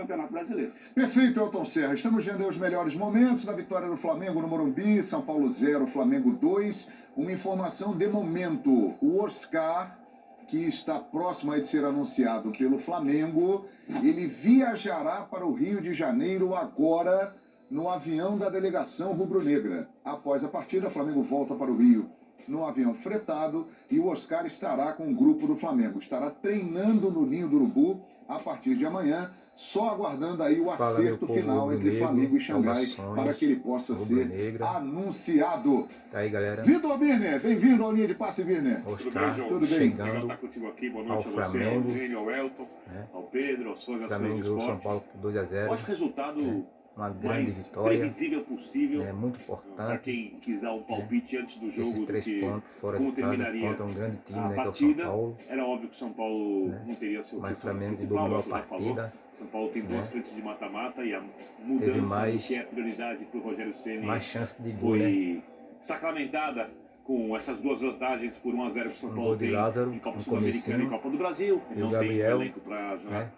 Campeonato Brasileiro. Perfeito, Elton Serra. Estamos vendo aí os melhores momentos da vitória do Flamengo no Morumbi, São Paulo 0, Flamengo 2. Uma informação de momento, o Oscar, que está próximo aí de ser anunciado pelo Flamengo, ele viajará para o Rio de Janeiro agora no avião da delegação rubro-negra. Após a partida, o Flamengo volta para o Rio no avião fretado e o Oscar estará com o grupo do Flamengo. Estará treinando no Ninho do Urubu a partir de amanhã, só aguardando aí o acerto final entre Flamengo e Xangai para que ele possa ser anunciado. Tá aí, galera. Vitor Birner, bem-vindo ao Linha de Passe, Birner. Oscar, tudo bem? Legal estar contigo aqui. Boa noite ao a você, Flamengo, ao Eugênio, ao Elton, ao Pedro, aos fãs da Flamengo Esporte. São Paulo por 2-0. Acho resultado uma grande mais vitória, previsível possível. é muito Para importante. quem quis dar um palpite antes do jogo, Esses 3 do que pontos fora como de casa terminaria contra um grande time, a né, que é o partida. São Paulo. Era óbvio que o São Paulo não teria seu Mas o título Flamengo principal, dominou a como já falou. partida. São Paulo tem duas frentes de mata-mata e a Teve mudança mais- que é prioridade para o Rogério Ceni Mais chance de gol, né? foi sacramentada com essas duas vantagens por 1-0 que o São Um Paulo gol de tem Lázaro em Copa no Sul-Americana e comecinho. Copa do Brasil. E Não o tem Gabriel, elenco para jogar né,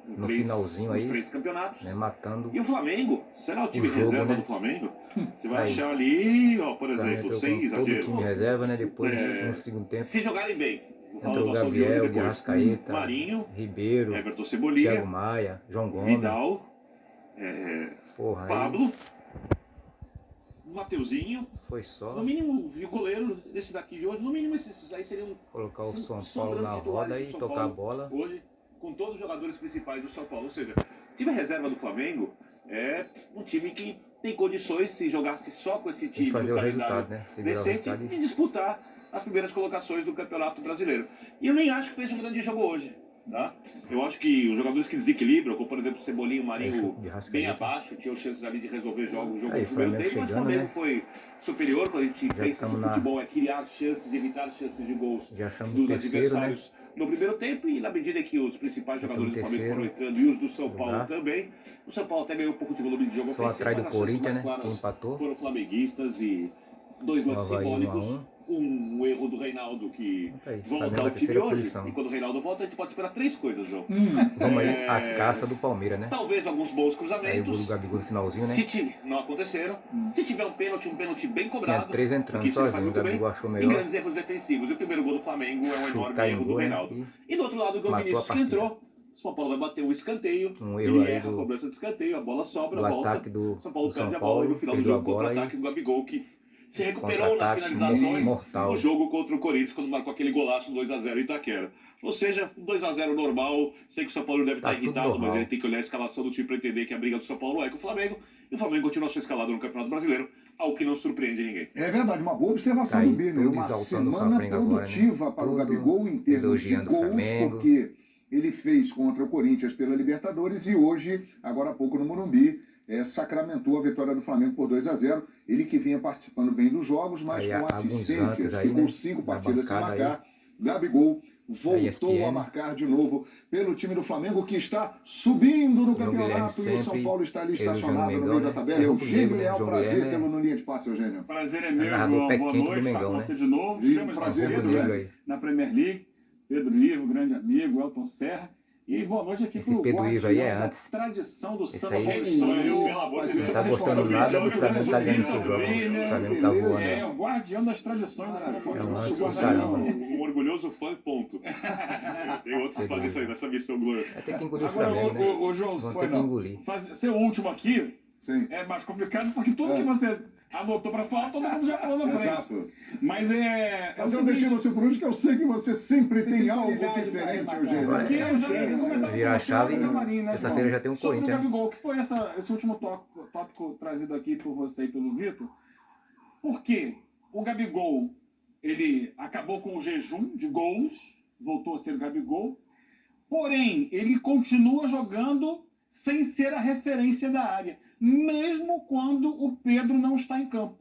em no três, finalzinho nos aí, 3 campeonatos. né, matando. E o Flamengo, será o time jogo, reserva né? do Flamengo? Você vai Aí. achar ali, ó, por O Flamengo exemplo, entrou sem com todo o exagero. time reserva, né? Depois, É, no segundo tempo, Se jogarem bem, vou falar entrou da o atuação de hoje Gabriel, de depois. Arrascaeta, Marinho, Ribeiro, Everton Cebolinha, Thiago Maia, João Gomes. Vidal, Porra, aí Pablo, Mateuzinho, foi só no mínimo, e o goleiro desse daqui de hoje, no mínimo esses aí seriam colocar o São sobrando Paulo na titulares roda do e São tocar a Paulo bola. hoje, com todos os jogadores principais do São Paulo. Ou seja, o time reserva do Flamengo é um time que tem condições, se jogasse só com esse time E fazer no o calendário resultado, né? Segurar o decente, resultado e disputar as primeiras colocações do Campeonato Brasileiro. E eu nem acho que fez um grande jogo hoje. Tá? Eu acho que os jogadores que desequilibram, como por exemplo o Cebolinha e o Marinho de Arrascaeta. bem abaixo, tinham chances ali de resolver o jogo Aí, no primeiro Flamengo tempo, mas o chegando, Flamengo né? foi superior. Quando a gente pensa que estamos o futebol é criar chances, evitar chances de gols Já estamos dos no terceiro, né? adversários no primeiro tempo, e na medida que os principais jogadores do Flamengo foram entrando e os do São Paulo lugar. também, o São Paulo até ganhou um pouco de volume de jogo Só atrás do mas as chances Corinthians, mais né? claras Que empatou. foram flamenguistas, e 2 lances O Avaí, simbólicos, 1 a 1. um erro do Reinaldo que Tá aí, volta Flamengo ao na time terceira hoje, posição. e quando o Reinaldo volta a gente pode esperar 3 coisas, João. Vamos aí, a caça do Palmeiras, né? Talvez alguns bons Aí o cruzamentos. gol do Gabigol no finalzinho, né? Se não aconteceram. Se tiver um pênalti bem cobrado. Tinha 3 entrando porque isso ele faz sozinho, o muito bem, Gabigol achou e melhor. grandes erros defensivos. E o primeiro gol do Flamengo é um enorme Chutar em erro do gol, né? Reinaldo. E do outro lado, o matou a Vinícius que partida. entrou. O São Paulo vai bater um escanteio. Um erro Ele aí erra a do- cobrança de escanteio, a bola sobra, do volta. ataque do São Paulo do São perde a bola, e no Paulo, final do perdeu a jogo, bola contra-ataque e- do Gabigol, que se recuperou nas Contra-ataque finalizações mortal. no jogo contra o Corinthians, quando marcou aquele golaço 2-0 em Itaquera. Ou seja, 2-0 normal. Sei que o São Paulo deve Tá estar tudo irritado, mas normal. ele tem que olhar a escalação do time para entender que a briga do São Paulo é com o Flamengo. E o Flamengo continua sua escalada no Campeonato Brasileiro, algo que não surpreende ninguém. É verdade, uma boa observação Tá aí, do Birner. tudo Uma exaltando o semana Flamengo agora, né? produtiva para o Tudo Gabigol em termos de elogiando o gols, Flamengo. porque ele fez contra o Corinthians pela Libertadores e hoje, agora há pouco no Morumbi, sacramentou a vitória do Flamengo por 2-0. Ele que vinha participando bem dos jogos, mas Aí, com alguns assistências, antes aí, ficou né, 5 na partidas sem bancada marcar. Gabigol voltou ESPN. a marcar de novo pelo time do Flamengo, que está subindo no João campeonato, e o Guilherme São Paulo está ali elogiando o estacionado no Mengão, meio da né? tabela. É Eugênio rubro-negro, né? Leal, João prazer Guilherme tê-lo no Linha de Passe, Eugênio. Prazer é meu, narrador João. Boa técnico noite, do estar com Mengão, você de novo. E Chama de prazer, Pedro, rubro-negro aí. na Premier League. Pedro Ivo, grande amigo, Elton Serra. E boa noite aqui Esse pro Pedro Ivo aí é guardião da antes. tradição do Esse samba aí- rock. Sou eu, pelo amor de Deus. Não tá gostando nada do Flamengo tá ganhando seu jogo. O Flamengo tá voando. É, o guardião das tradições do samba rock. É um Nosso antes do guardião. caramba. Um orgulhoso fã, ponto. Tem outros que fazem isso aí, nessa missão glória. Vai ter que engolir o Agora, Flamengo, né? ô, João, Vão foi ter que não. engolir. Ser o último aqui Sim. é mais complicado, porque tudo que você anotou pra falar, todo mundo já falou na frente. Exato. Mas é Mas o eu deixei seguinte, você por último, que eu sei que você sempre tem algo diferente, Eugênio. Agora porque eu já queria comentar com virar a você chave, no camarim, né, terça-feira João? já tem um Sobre o Corinthians, né? Gabigol, que foi esse último tópico trazido aqui por você e pelo Vitor. Porque o Gabigol, ele acabou com o jejum de gols, voltou a ser o Gabigol, porém, ele continua jogando sem ser a referência da área, mesmo quando o Pedro não está em campo.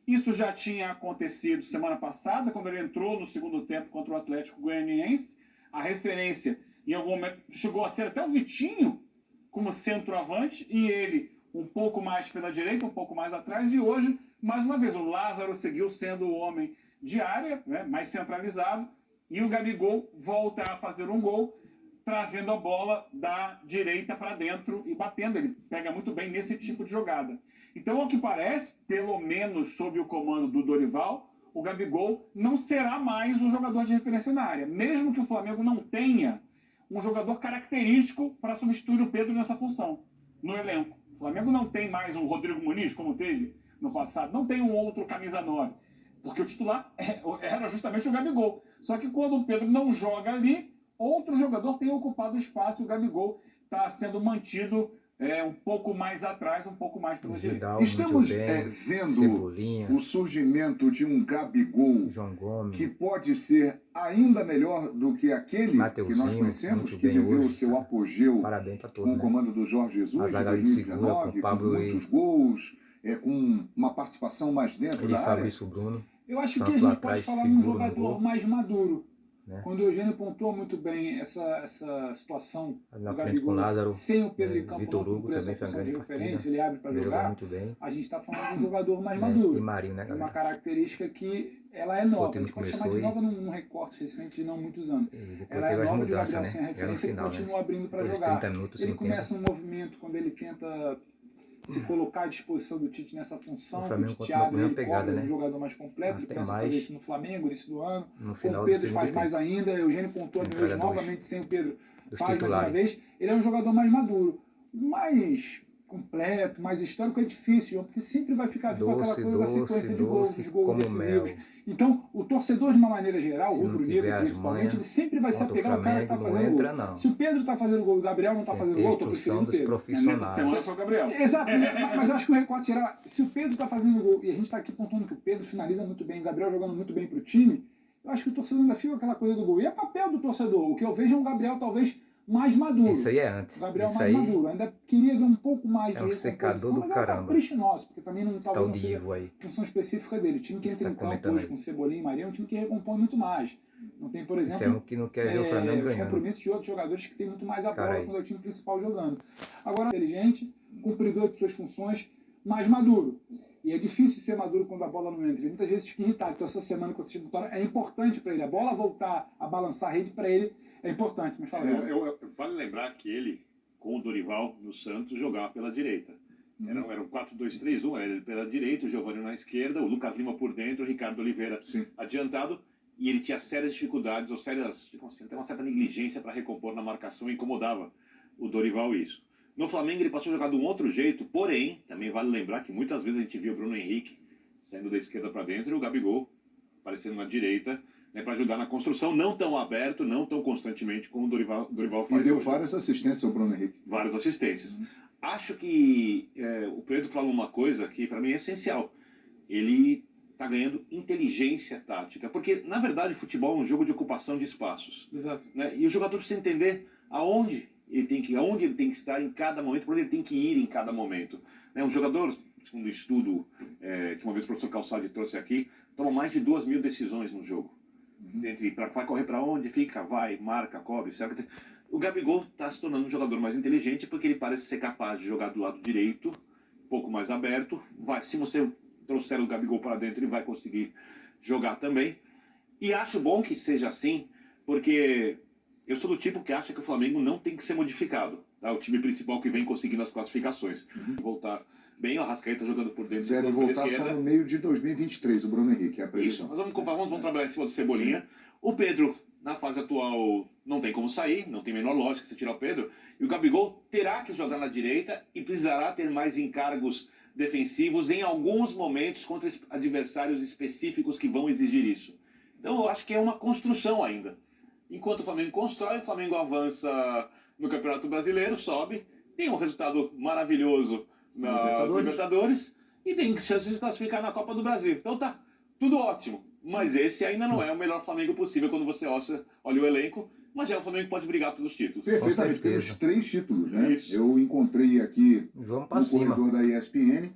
Isso já tinha acontecido semana passada, quando ele entrou no segundo tempo contra o Atlético Goianiense. A referência, em algum momento, chegou a ser até o Vitinho como centroavante, e ele um pouco mais pela direita, um pouco mais atrás, e hoje, mais uma vez, o Lázaro seguiu sendo o homem de área, né, mais centralizado, e o Gabigol volta a fazer um gol. trazendo a bola da direita para dentro e batendo. Ele pega muito bem nesse tipo de jogada. Então, ao que parece, pelo menos sob o comando do Dorival, o Gabigol não será mais um jogador de referência na área. Mesmo que o Flamengo não tenha um jogador característico para substituir o Pedro nessa função, no elenco. O Flamengo não tem mais um Rodrigo Muniz, como teve no passado. Não tem um outro camisa 9. Porque o titular era justamente o Gabigol. Só que quando o Pedro não joga ali, outro jogador tem ocupado o espaço e o Gabigol está sendo mantido um pouco mais atrás, um pouco mais pela direita. Estamos vendo Cebolinha, o surgimento de um Gabigol João Gomes, que pode ser ainda melhor do que aquele que nós conhecemos, que viveu o seu apogeu com o comando do Jorge Jesus em 2019, com muitos gols, com uma participação mais dentro da área. Fabrício Bruno. Eu acho que a gente pode falar de um jogador mais maduro. Quando o Eugênio pontuou muito bem essa situação do Gabigol, sem o Pedro de Campo não cumprir essa função de referência, ele abre para jogar, a gente está falando de um jogador mais maduro. Uma característica que ela é nova, a gente pode chamar de nova num recorte recente de não muitos anos. Ela é nova de Gabriel sem a referência, ele continua abrindo para jogar. Ele começa um movimento quando ele tenta se colocar à disposição do Tite nessa função, o Tite abre ele cobra um jogador mais completo, ele pensa fazer isso no Flamengo, início do ano, com o Pedro faz mais ainda, Eugênio pontuou hoje novamente sem o Pedro, faz mais uma vez, ele é um jogador mais maduro, mais completo, mais histórico é difícil, porque sempre vai ficar viva aquela coisa da sequência de gols decisivos. Então, o torcedor, de uma maneira geral, o rubro-negro principalmente, ele sempre vai se apegar ao cara que está fazendo gol. Se o Pedro está fazendo gol e o Gabriel não está fazendo gol, eu estou preferindo o Pedro. Nessa semana foi o Gabriel. Exato, mas eu acho que o recorte geral, se o Pedro está fazendo gol, e a gente está aqui pontuando que o Pedro finaliza muito bem, o Gabriel jogando muito bem para o time, eu acho que o torcedor ainda fica aquela coisa do gol. E é papel do torcedor. O que eu vejo é um Gabriel talvez mais maduro. Isso aí é antes. O Gabriel mais maduro. Ainda queria ver um pouco mais de secador do caramba. É um capricho nosso, porque também não está talvez função específica dele. O time que entra em campo hoje com Cebolinha e Maria é um time que recompõe muito mais. Não tem, por exemplo, isso é um que não quer ver o Flamengo os compromissos de outros jogadores que têm muito mais a bola quando é o time principal jogando. Agora, inteligente, cumpridor de suas funções, mais maduro. E é difícil ser maduro quando a bola não entra. Ele muitas vezes fica irritado. Então, essa semana que eu assisti o Vitória é importante para ele. A bola voltar a balançar a rede para ele é importante. Mas fala, vale lembrar que ele, com o Dorival no Santos, jogava pela direita. Era um 4-2-3-1, ele pela direita, o Giovani na esquerda, o Lucas Lima por dentro, o Ricardo Oliveira adiantado. E ele tinha sérias dificuldades, ou até uma certa negligência para recompor na marcação, e incomodava o Dorival isso. No Flamengo ele passou a jogar de um outro jeito, porém, também vale lembrar que muitas vezes a gente via o Bruno Henrique saindo da esquerda para dentro e o Gabigol aparecendo na direita, para ajudar na construção, não tão aberto, não tão constantemente como o Dorival faz. E deu várias assistências ao Bruno Henrique. Várias assistências. Acho que o Pedro falou uma coisa que para mim é essencial. Ele está ganhando inteligência tática, porque na verdade futebol é um jogo de ocupação de espaços. Exato. Né? E o jogador precisa entender aonde ele tem que estar em cada momento, para onde ele tem que ir em cada momento. Um jogador, segundo um estudo que uma vez o professor Calçade trouxe aqui, toma mais de 2.000 decisões no jogo. Vai correr para onde, fica, vai, marca, cobre, certo? O Gabigol está se tornando um jogador mais inteligente porque ele parece ser capaz de jogar do lado direito, um pouco mais aberto. Se você trouxer o Gabigol para dentro, ele vai conseguir jogar também. E acho bom que seja assim, porque eu sou do tipo que acha que o Flamengo não tem que ser modificado. Tá? O time principal que vem conseguindo as classificações. Voltar bem, o Arrascaeta jogando por dentro. Deve voltar só no meio de 2023, o Bruno Henrique, é a previsão. Isso, mas vamos trabalhar em cima do Cebolinha. O Pedro, na fase atual, não tem como sair, não tem a menor lógica se tirar o Pedro. E o Gabigol terá que jogar na direita e precisará ter mais encargos defensivos em alguns momentos contra adversários específicos que vão exigir isso. Então eu acho que é uma construção ainda. Enquanto o Flamengo constrói, o Flamengo avança no Campeonato Brasileiro, sobe, tem um resultado maravilhoso na Libertadores e tem chances de classificar na Copa do Brasil. Então tá tudo ótimo, mas esse ainda não é o melhor Flamengo possível quando você olha o elenco, mas é o Flamengo que pode brigar pelos títulos. Perfeitamente, pelos 3 títulos, né? Isso. Eu encontrei aqui no cima. corredor da ESPN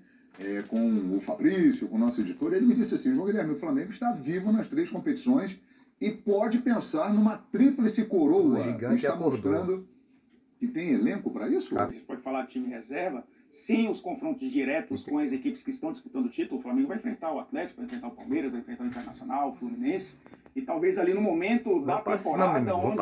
com o Fabrício, com o nosso editor, ele me disse assim: João Guilherme, o Flamengo está vivo nas 3 competições e pode pensar numa tríplice coroa. O gigante está acordou. mostrando que tem elenco para isso? A gente pode falar de time reserva, sem os confrontos diretos com as equipes que estão disputando o título. O Flamengo vai enfrentar o Atlético, vai enfrentar o Palmeiras, vai enfrentar o Internacional, o Fluminense. E talvez ali no momento da temporada onde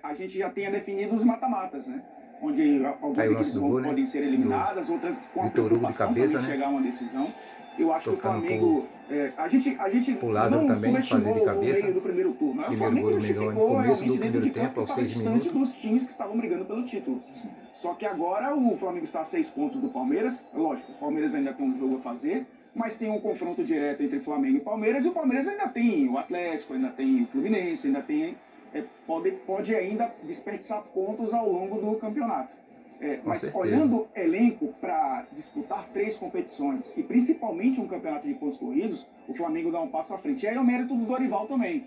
a gente já tenha definido os mata-matas, né? Onde algumas equipes podem ser eliminadas, outras com a preocupação de chegar a uma decisão. Eu acho que o Flamengo... a gente não subestimou o meio do primeiro turno. O Flamengo justificou realmente dentro de campo que estava distante dos times que estavam brigando pelo título. Só que agora o Flamengo está a 6 pontos do Palmeiras. Lógico, o Palmeiras ainda tem um jogo a fazer, mas tem um confronto direto entre Flamengo e Palmeiras, e o Palmeiras ainda tem o Atlético, ainda tem o Fluminense, ainda tem... pode ainda desperdiçar pontos ao longo do campeonato. Mas olhando elenco para disputar 3 competições, e principalmente um campeonato de pontos corridos, o Flamengo dá um passo à frente. E aí é o mérito do Dorival também.